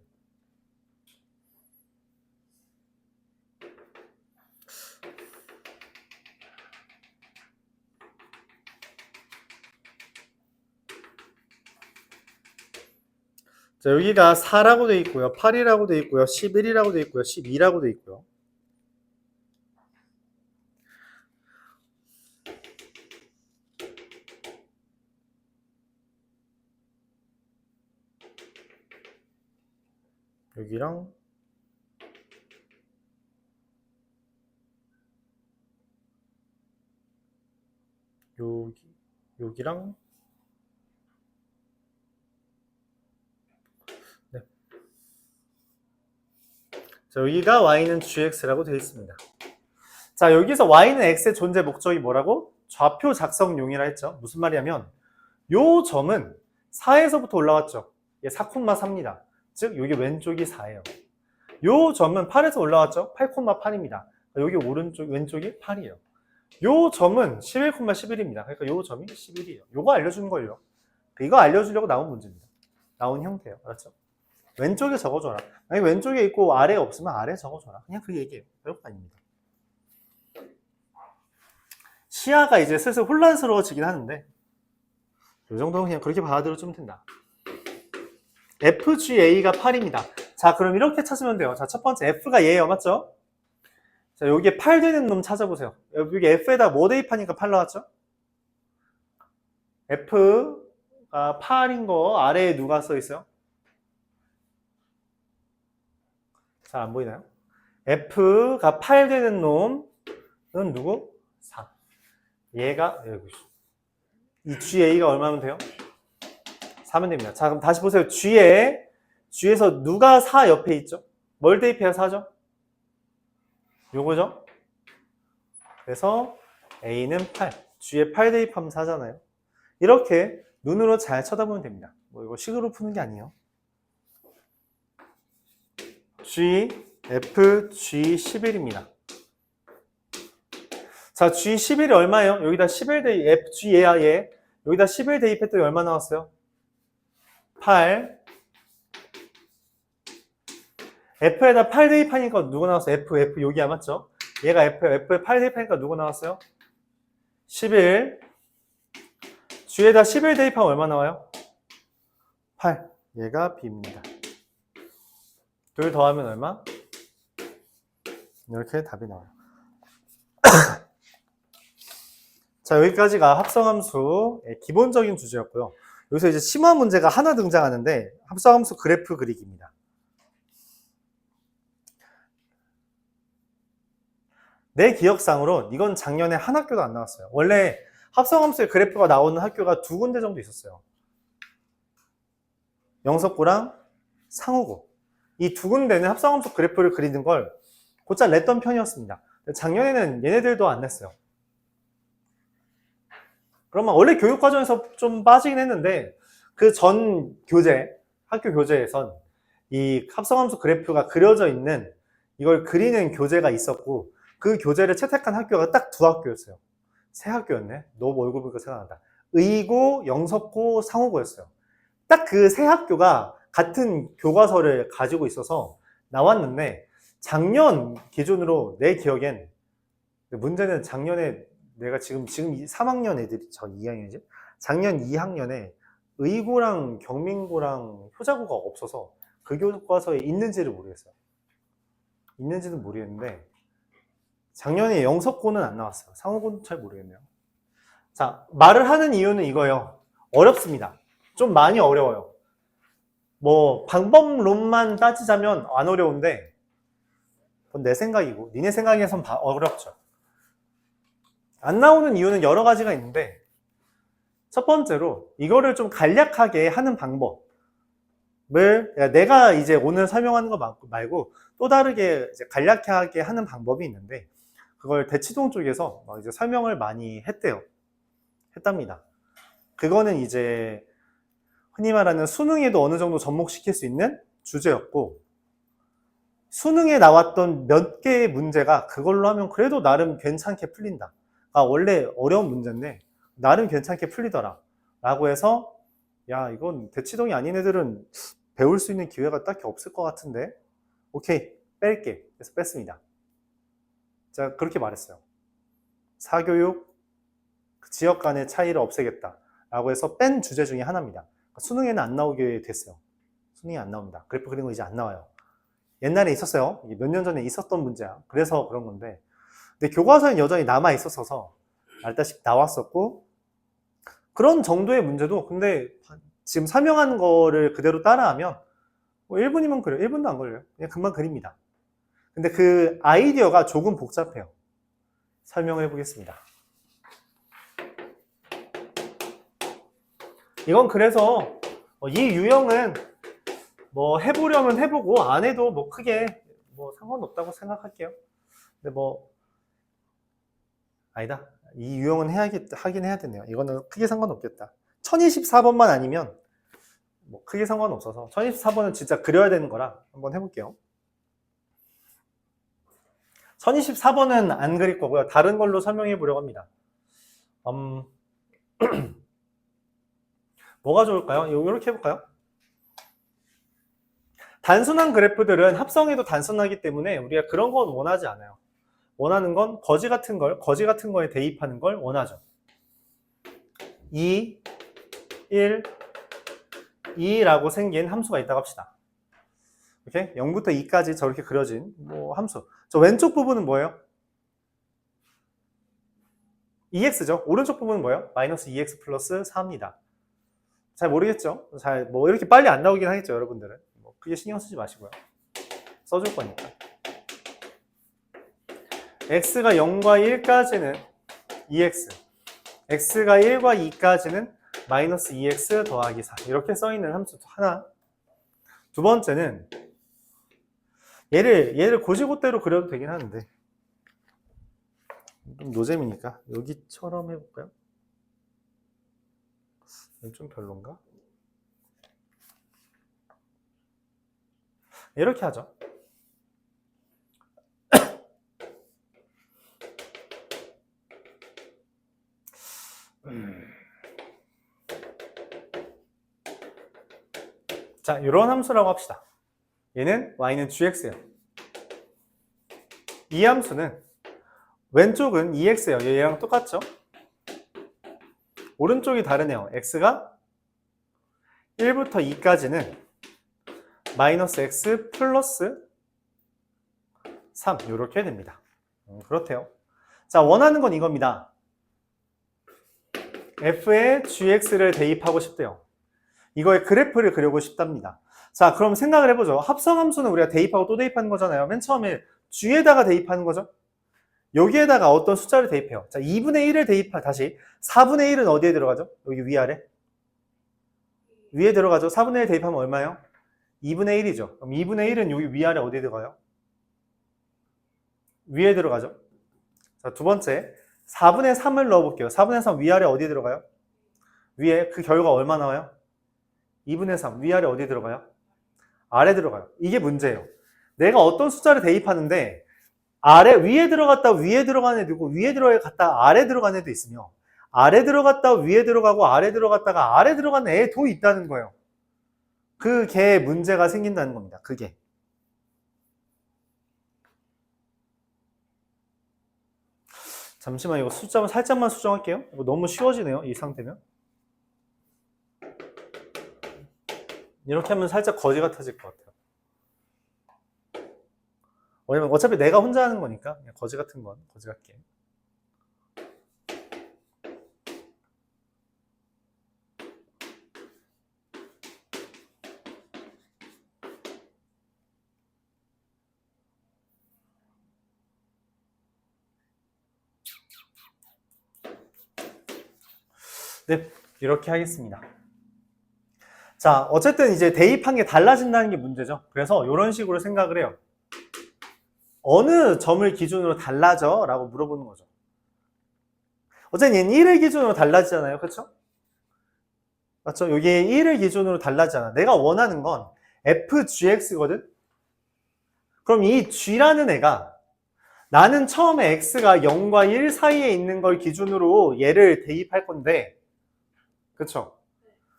자, 여기가 4라고 되어 있고요. 8이라고 되어 있고요. 11이라고 되어 있고요. 12라고 되어 있고요. 여기랑 여기랑 네. 자, 여기가 y는 gx라고 되어 있습니다. 자, 여기서 y는 x의 존재 목적이 뭐라고? 좌표 작성용이라 했죠. 무슨 말이냐면 요 점은 4에서부터 올라왔죠. 이게 4,3입니다. 즉 여기 왼쪽이 4예요. 요 점은 8에서 올라왔죠. 8,8입니다. 여기 오른쪽 왼쪽이 8이에요. 요 점은 11,11입니다. 그러니까 요 점이 11이에요. 요거 알려주는 거예요. 이거 알려주려고 나온 문제입니다. 나온 형태예요. 알았죠? 왼쪽에 적어줘라. 아니 왼쪽에 있고 아래에 없으면 아래에 적어줘라. 그냥 그 얘기예요. 별거 아닙니다. 시야가 이제 슬슬 혼란스러워지긴 하는데 이 정도는 그냥 그렇게 받아들여주면 된다. FGA가 8입니다. 자, 그럼 이렇게 찾으면 돼요. 자, 첫 번째 F가 얘예요. 맞죠? 자, 여기에 8 되는 놈 찾아보세요. 여기 F에다 뭐 대입하니까 8 나왔죠? F가 8인 거 아래에 누가 써 있어요? 잘 안 보이나요? F가 8 되는 놈은 누구? 4. 얘가 이 GA가 얼마면 돼요? 4면 됩니다. 자, 그럼 다시 보세요. G에서 누가 4 옆에 있죠? 뭘 대입해야 4죠? 요거죠? 그래서 A는 8. G에 8 대입하면 4잖아요. 이렇게 눈으로 잘 쳐다보면 됩니다. 뭐 이거 식으로 푸는 게 아니에요. G, F, G11입니다. 자, G11이 얼마예요? 여기다 11 대입, F, G 얘야, 얘. 여기다 11 대입했더니 얼마 나왔어요? 8. F에다 8 대입하니까 누구 나왔어요? F 여기야, 맞죠? 얘가 F에 8 대입하니까 누구 나왔어요? 11. G에다 11 대입하면 얼마 나와요? 8. 얘가 B입니다. 둘 더하면 얼마? 이렇게 답이 나와요. 자, 여기까지가 합성함수의 기본적인 주제였고요. 여기서 이제 심화 문제가 하나 등장하는데 합성함수 그래프 그리기입니다. 내 기억상으로 이건 작년에 한 학교도 안 나왔어요. 원래 합성함수의 그래프가 나오는 학교가 2군데 정도 있었어요. 영석고랑 상호고. 이 2군데는 합성함수 그래프를 그리는 걸 곧잘 냈던 편이었습니다. 작년에는 얘네들도 안 냈어요. 그러면 원래 교육과정에서 좀 빠지긴 했는데 그 전 교재, 학교 교재에선 이 합성함수 그래프가 그려져 있는 이걸 그리는 교재가 있었고 그 교재를 채택한 학교가 딱 2학교였어요. 3학교였네. 너무 얼굴 보니까 생각난다. 의고, 영석고, 상호고였어요. 딱 그 3학교가 같은 교과서를 가지고 있어서 나왔는데 작년 기준으로 내 기억엔 문제는 작년에 내가 지금 3학년 애들이 저 2학년이지? 작년 2학년에 의고랑 경민고랑 효자고가 없어서 그 교과서에 있는지를 모르겠어요. 있는지는 모르겠는데 작년에 영석고는 안 나왔어요. 상호고는 잘 모르겠네요. 자, 말을 하는 이유는 이거예요. 어렵습니다. 좀 많이 어려워요. 뭐 방법론만 따지자면 안 어려운데 그건 내 생각이고 니네 생각에선 어렵죠. 안 나오는 이유는 여러 가지가 있는데 첫 번째로 이거를 좀 간략하게 하는 방법을 내가 이제 오늘 설명하는 거 말고 또 다르게 이제 간략하게 하는 방법이 있는데 그걸 대치동 쪽에서 이제 설명을 많이 했답니다. 그거는 이제 흔히 말하는 수능에도 어느 정도 접목시킬 수 있는 주제였고 수능에 나왔던 몇 개의 문제가 그걸로 하면 그래도 나름 괜찮게 풀린다. 원래 어려운 문제인데 나름 괜찮게 풀리더라 라고 해서 야 이건 대치동이 아닌 애들은 배울 수 있는 기회가 딱히 없을 것 같은데 오케이 뺄게. 그래서 뺐습니다. 제가 그렇게 말했어요. 사교육 지역 간의 차이를 없애겠다 라고 해서 뺀 주제 중에 하나입니다. 수능에는 안 나오게 됐어요. 수능이 안 나옵니다. 그래프 그리는 거 이제 안 나와요. 옛날에 있었어요. 몇 년 전에 있었던 문제야. 그래서 그런 건데 근데 교과서엔 여전히 남아 있었어서 알다시피 나왔었고 그런 정도의 문제도 근데 지금 설명하는 거를 그대로 따라하면 뭐 1분이면 그래요. 1분도 안 걸려요. 그냥 금방 그립니다. 근데 그 아이디어가 조금 복잡해요. 설명을 해보겠습니다. 이건 그래서 이 유형은 뭐 해보려면 해보고 안 해도 뭐 크게 뭐 상관없다고 생각할게요. 근데 뭐 아니다. 이 유형은 하긴 해야 되네요. 이거는 크게 상관없겠다. 1024번만 아니면 뭐 크게 상관없어서 1024번은 진짜 그려야 되는 거라 한번 해볼게요. 1024번은 안 그릴 거고요. 다른 걸로 설명해 보려고 합니다. 뭐가 좋을까요? 이렇게 해볼까요? 단순한 그래프들은 합성해도 단순하기 때문에 우리가 그런 건 원하지 않아요. 원하는 건 거지 같은 거에 대입하는 걸 원하죠. 2, 1, 2라고 생긴 함수가 있다고 합시다. 이렇게 0부터 2까지 저렇게 그려진 뭐 함수. 저 왼쪽 부분은 뭐예요? EX죠. 오른쪽 부분은 뭐예요? 마이너스 2X 플러스 4입니다. 잘 모르겠죠? 뭐 이렇게 빨리 안 나오긴 하겠죠, 여러분들은. 뭐 크게 신경 쓰지 마시고요. 써줄 거니까. x가 0과 1까지는 2x, x가 1과 2까지는 마이너스 2x 더하기 4 이렇게 써있는 함수 하나. 두 번째는 얘를 고지고대로 그려도 되긴 하는데 좀 노잼이니까 여기처럼 해볼까요? 이건 좀 별론가? 이렇게 하죠. 자, 이런 함수라고 합시다. 얘는 y는 gx예요. 이 함수는 왼쪽은 2x예요. 얘랑 똑같죠? 오른쪽이 다르네요. x가 1부터 2까지는 마이너스 x 플러스 3 이렇게 됩니다. 그렇대요. 자, 원하는 건 이겁니다. f에 gx를 대입하고 싶대요. 이거의 그래프를 그리고 싶답니다. 자, 그럼 생각을 해보죠. 합성함수는 우리가 대입하고 또 대입하는 거잖아요. 맨 처음에 g에다가 대입하는 거죠. 여기에다가 어떤 숫자를 대입해요. 자, 2분의 1을 다시 4분의 1은 어디에 들어가죠? 여기 위아래? 위에 들어가죠. 4분의 1 대입하면 얼마예요? 2분의 1이죠. 그럼 2분의 1은 여기 위아래 어디에 들어가요? 위에 들어가죠. 자, 두 번째 4분의 3을 넣어볼게요. 4분의 3 위아래 어디에 들어가요? 위에 그 결과 얼마 나와요? 2분의 3 위아래 어디에 들어가요? 아래 들어가요. 이게 문제예요. 내가 어떤 숫자를 대입하는데 위에 들어갔다 위에 들어간 애도 있고 위에 들어갔다 아래 들어간 애도 있으며 아래 들어갔다 위에 들어가고 아래 들어갔다가 아래 들어간 애도 있다는 거예요. 그게 문제가 생긴다는 겁니다. 그게. 잠시만 이거 숫자 살짝만 수정할게요. 이거 너무 쉬워지네요. 이 상태면. 이렇게 하면 살짝 거지 같아질 것 같아요. 왜냐면 어차피 내가 혼자 하는 거니까 그냥 거지 같은 건 거지 같게. 네, 이렇게 하겠습니다. 자, 어쨌든 이제 대입한 게 달라진다는 게 문제죠. 그래서 이런 식으로 생각을 해요. 어느 점을 기준으로 달라져? 라고 물어보는 거죠. 어쨌든 얘는 1을 기준으로 달라지잖아요. 그렇죠? 맞죠? 여기 1을 기준으로 달라지잖아. 내가 원하는 건 fgx거든? 그럼 이 g라는 애가 나는 처음에 x가 0과 1 사이에 있는 걸 기준으로 얘를 대입할 건데 그렇죠?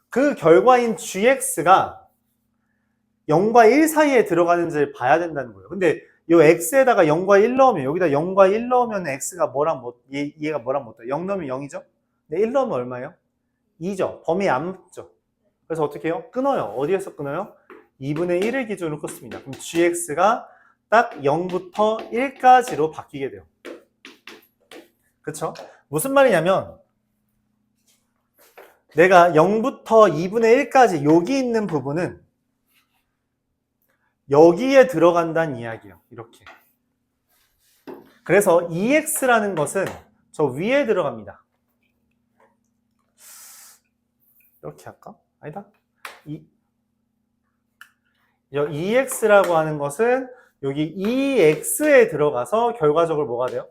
그 결과인 gx가 0과 1 사이에 들어가는지를 봐야 된다는 거예요. 근데 이 x에다가 0과 1 넣으면 여기다 0과 1 넣으면 x가 얘가 뭐랑 못 돼? 0 넣으면 0이죠? 근데 1 넣으면 얼마예요? 2죠. 범위 안 붙죠. 그래서 어떻게 해요? 끊어요. 어디에서 끊어요? 2분의 1을 기준으로 끊습니다. 그럼 gx가 딱 0부터 1까지로 바뀌게 돼요. 그쵸? 무슨 말이냐면 내가 0부터 2분의 1까지 여기 있는 부분은 여기에 들어간다는 이야기예요. 이렇게. 그래서 2x라는 것은 저 위에 들어갑니다. 이렇게 할까? 아니다. 2x라고 하는 것은 여기 2x에 들어가서 결과적으로 뭐가 돼요?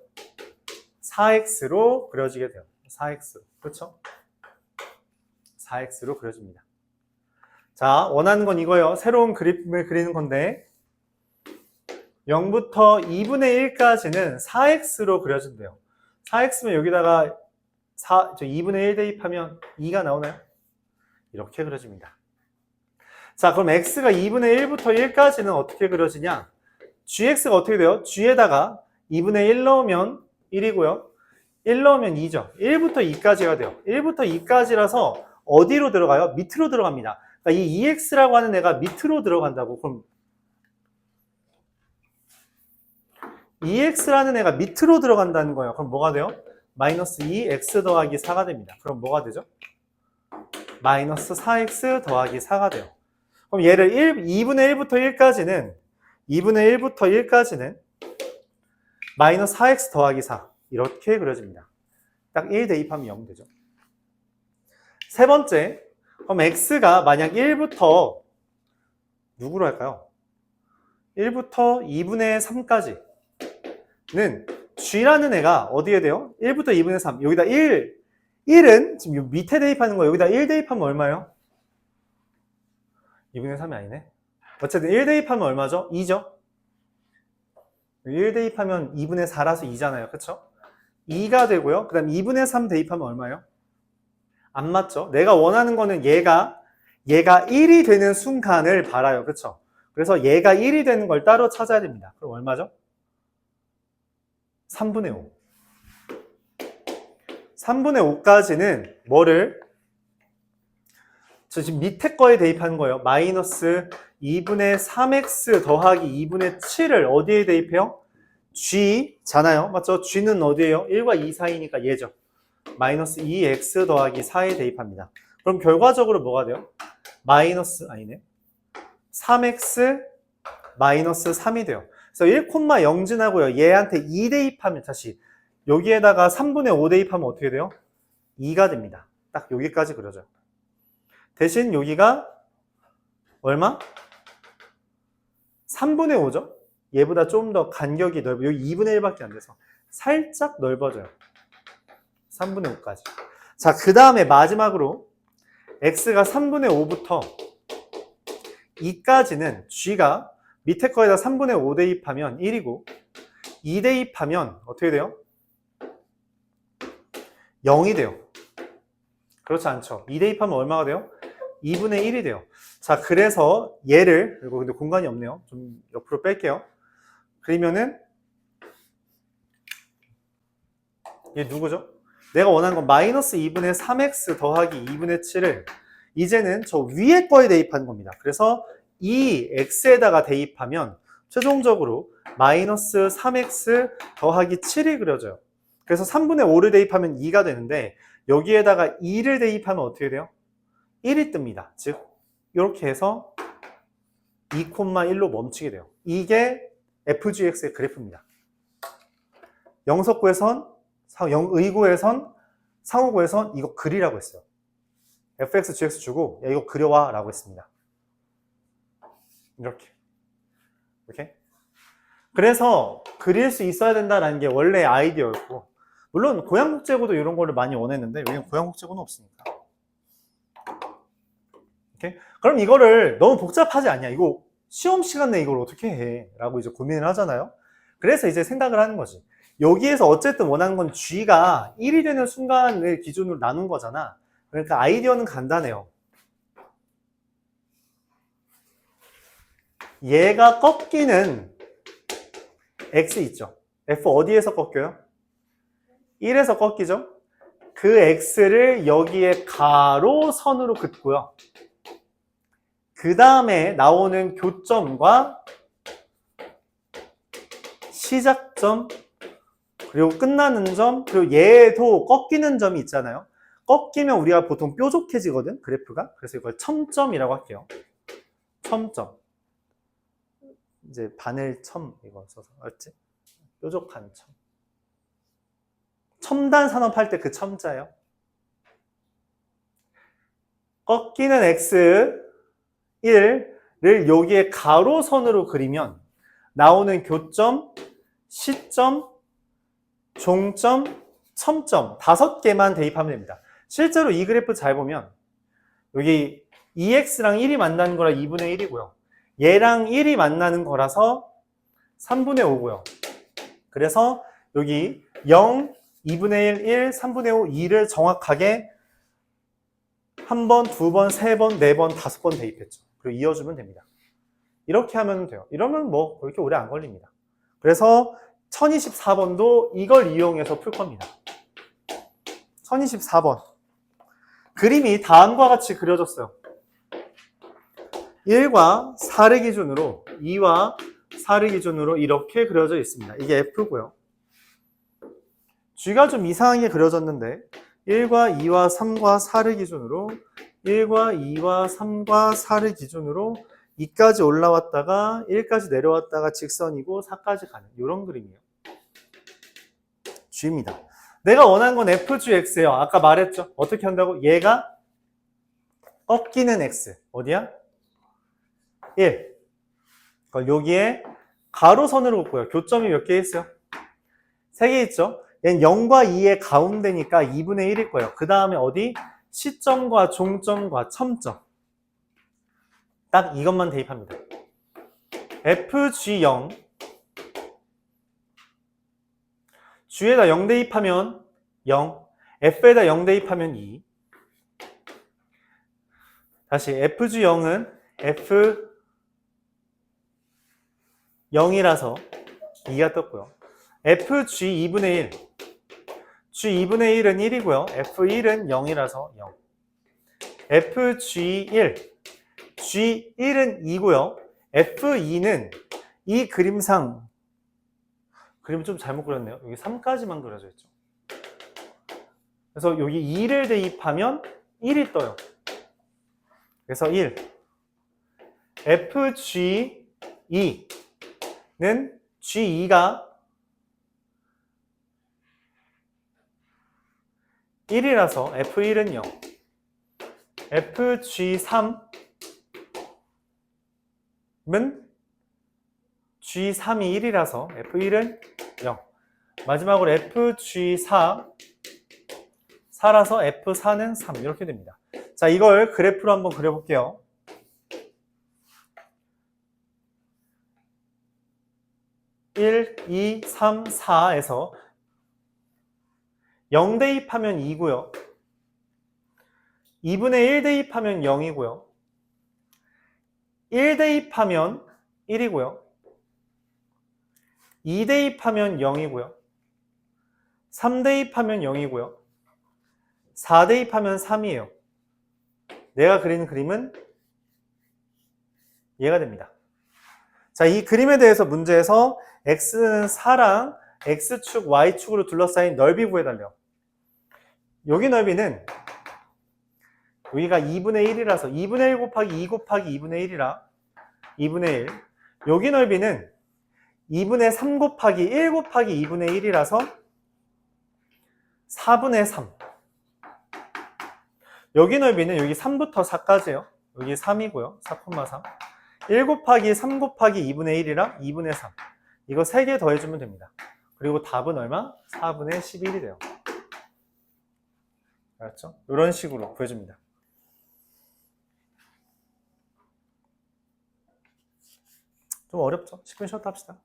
4x로 그려지게 돼요. 4x. 그렇죠? 4x로 그려집니다. 자, 원하는 건 이거예요. 새로운 그림을 그리는 건데 0부터 2분의 1까지는 4x로 그려진대요. 4x면 여기다가 2분의 1 대입하면 2가 나오나요? 이렇게 그려집니다. 자, 그럼 x가 2분의 1부터 1까지는 어떻게 그려지냐? gx가 어떻게 돼요? g에다가 2분의 1 넣으면 1이고요. 1 넣으면 2죠. 1부터 2까지가 돼요. 1부터 2까지라서 어디로 들어가요? 밑으로 들어갑니다. 그러니까 이 2x라고 하는 애가 밑으로 들어간다고. 그럼 2x라는 애가 밑으로 들어간다는 거예요. 그럼 뭐가 돼요? 마이너스 2x 더하기 4가 됩니다. 그럼 뭐가 되죠? 마이너스 4x 더하기 4가 돼요. 그럼 얘를 2분의 1부터 1까지는 마이너스 4x 더하기 4 이렇게 그려집니다. 딱 1 대입하면 0 되죠. 세 번째, 그럼 x가 만약 1부터 누구로 할까요? 1부터 2분의 3까지는 g라는 애가 어디에 돼요? 1부터 2분의 3 여기다 1 1은 지금 요 밑에 대입하는 거 여기다 1 대입하면 얼마예요? 2분의 3이 아니네. 어쨌든 1 대입하면 얼마죠? 2죠. 1 대입하면 2분의 4라서 2잖아요. 그쵸? 2가 되고요. 그 다음 2분의 3 대입하면 얼마예요? 안 맞죠? 내가 원하는 거는 얘가 1이 되는 순간을 바라요. 그쵸? 그래서 얘가 1이 되는 걸 따로 찾아야 됩니다. 그럼 얼마죠? 3분의 5. 3분의 5까지는 뭐를? 저 지금 밑에 거에 대입하는 거예요. 마이너스 2분의 3x 더하기 2분의 7을 어디에 대입해요? G잖아요. 맞죠? G는 어디예요? 1과 2 사이니까 얘죠. 마이너스 2x 더하기 4에 대입합니다. 그럼 결과적으로 뭐가 돼요? 마이너스, 아니네. 3x 마이너스 3이 돼요. 그래서 1,0 지나고요. 얘한테 2 대입하면 다시 여기에다가 3분의 5 대입하면 어떻게 돼요? 2가 됩니다. 딱 여기까지 그려져요. 대신 여기가 얼마? 3분의 5죠? 얘보다 좀 더 간격이 넓어. 여기 2분의 1밖에 안 돼서 살짝 넓어져요. 3분의 5까지. 자, 그 다음에 마지막으로 x가 3분의 5부터 2까지는 g가 밑에 거에다 3분의 5 대입하면 1이고 2 대입하면 어떻게 돼요? 0이 돼요. 그렇지 않죠? 2 대입하면 얼마가 돼요? 2분의 1이 돼요. 자, 그래서 얘를, 이거 근데 공간이 없네요. 좀 옆으로 뺄게요. 그러면은 얘 누구죠? 내가 원하는 건 마이너스 2분의 3x 더하기 2분의 7을 이제는 저 위에 거에 대입하는 겁니다. 그래서 이 x에다가 대입하면 최종적으로 마이너스 3x 더하기 7이 그려져요. 그래서 3분의 5를 대입하면 2가 되는데 여기에다가 2를 대입하면 어떻게 돼요? 1이 뜹니다. 즉 이렇게 해서 2,1로 멈추게 돼요. 이게 fgx의 그래프입니다. 영석구에선, 의구에선, 상호구에선 이거 그리라고 했어요. fx, gx 주고 야 이거 그려와 라고 했습니다. 이렇게. 그래서 그릴 수 있어야 된다는 게 원래 아이디어였고, 물론 고양국제고도 이런 거를 많이 원했는데 여기는 고양국제고는 없으니까. 그럼 이거를 너무 복잡하지 않냐? 이거 시험 시간 내에 이걸 어떻게 해? 라고 이제 고민을 하잖아요. 그래서 이제 생각을 하는 거지. 여기에서 어쨌든 원하는 건 G가 1이 되는 순간을 기준으로 나눈 거잖아. 그러니까 아이디어는 간단해요. 얘가 꺾이는 X 있죠? F 어디에서 꺾여요? 1에서 꺾이죠? 그 X를 여기에 가로선으로 긋고요. 그 다음에 나오는 교점과 시작점, 그리고 끝나는 점, 그리고 얘도 꺾이는 점이 있잖아요. 꺾이면 우리가 보통 뾰족해지거든, 그래프가. 그래서 이걸 첨점이라고 할게요. 첨점. 이제 바늘 첨, 이거 써서, 알지? 뾰족한 첨. 첨단 산업할 때 그 첨자예요. 꺾이는 X 1을 여기에 가로선으로 그리면 나오는 교점, 시점, 종점, 첨점 5개만 대입하면 됩니다. 실제로 이 그래프 잘 보면 여기 2x랑 1이 만나는 거라 2분의 1이고요. 얘랑 1이 만나는 거라서 3분의 5고요. 그래서 여기 0, 2분의 1, 1, 3분의 5, 2를 정확하게 한 번, 두 번, 세 번, 네 번, 5번 대입했죠. 그리고 이어주면 됩니다. 이렇게 하면 돼요. 이러면 뭐 그렇게 오래 안 걸립니다. 그래서 1024번도 이걸 이용해서 풀 겁니다. 1024번. 그림이 다음과 같이 그려졌어요. 1과 4를 기준으로 2와 4를 기준으로 이렇게 그려져 있습니다. 이게 F고요. G가 좀 이상하게 그려졌는데 1과 2와 3과 4를 기준으로 1과 2와 3과 4를 기준으로 2까지 올라왔다가 1까지 내려왔다가 직선이고 4까지 가는 이런 그림이에요. G입니다. 내가 원하는 건 FGX예요. 아까 말했죠. 어떻게 한다고? 얘가 꺾이는 X. 어디야? 1. 여기에 가로선으로 긋고요. 교점이 몇 개 있어요? 3개 있죠? 얘는 0과 2의 가운데니까 2분의 1일 거예요. 그 다음에 어디? 시점과 종점과 첨점. 딱 이것만 대입합니다. FG0 G에다 0 대입하면 0, F에다 0 대입하면 2. 다시 FG0은 F0이라서 2가 떴고요. FG 2분의 1, G 2분의 1은 1이고요. F1은 0이라서 0. FG1, G1은 2고요. F2는 이 그림상 그림 좀 잘못 그렸네요. 여기 3까지만 그려져 있죠. 그래서 여기 2를 대입하면 1이 떠요. 그래서 1. FG2는 G2가 1이라서 F1은 0. FG3은 G3이 1이라서 F1은 0. 마지막으로 FG4, 4라서 F4는 3. 이렇게 됩니다. 자, 이걸 그래프로 한번 그려볼게요. 1, 2, 3, 4에서 0 대입하면 2고요. 2분의 1 대입하면 0이고요. 1 대입하면 1이고요. 2 대입하면 0이고요. 3 대입하면 0이고요. 4 대입하면 3이에요. 내가 그린 그림은 얘가 됩니다. 자, 이 그림에 대해서 문제에서 x는 4랑 x축, y축으로 둘러싸인 넓이 구해달래요. 여기 넓이는 여기가 2분의 1이라서 2분의 1 곱하기 2 곱하기 2분의 1이라 2분의 1. 여기 넓이는 2분의 3 곱하기 1 곱하기 2분의 1이라서 4분의 3. 여기 넓이는 여기 3부터 4까지요. 여기 3이고요. 4,3. 1 곱하기 3 곱하기 2분의 1이랑 2분의 3. 이거 3개 더해주면 됩니다. 그리고 답은 얼마? 4분의 11이 돼요. 알았죠? 이런 식으로 구해줍니다. 좀 어렵죠? 10분 쉬었다 합시다.